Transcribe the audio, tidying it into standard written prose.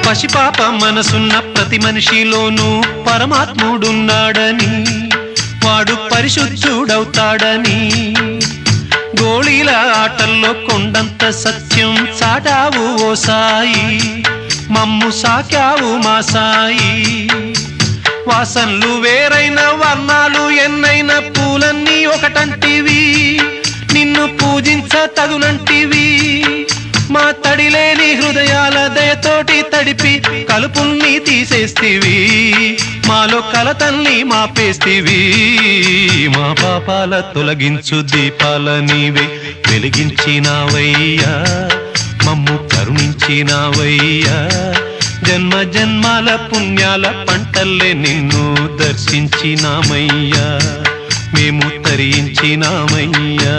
పసిపాప మనసున్న ప్రతి మనిషిలోనూ పరమాత్ముడున్నాడని, వాడు పరిశుద్ధుడవుతాడని, గోళీల ఆటల్లో కొండంత సత్యం చాటావు ఓ సాయి, మమ్ము సాకావు మా సాయి. వాసనలు వేరైన వర్ణాలు ఎన్నైన పూలన్నీ ఒకటంటివి, నిన్ను పూజించ తగునంటివి. మా తడిలేని హృదయాల దయతోటి తడిపి కలుపుల్ని తీసేస్తివి, మాలో కలతల్ని మాపేస్తివి. మా పాపాల తొలగించు దీపాల నీవే వెలిగించినావయ్యా, మమ్ము కరుణించినావయ్యా. జన్మ జన్మాల పుణ్యాల పంటల్లే నిన్ను దర్శించినామయ్యా, మేము తరించినామయ్యా.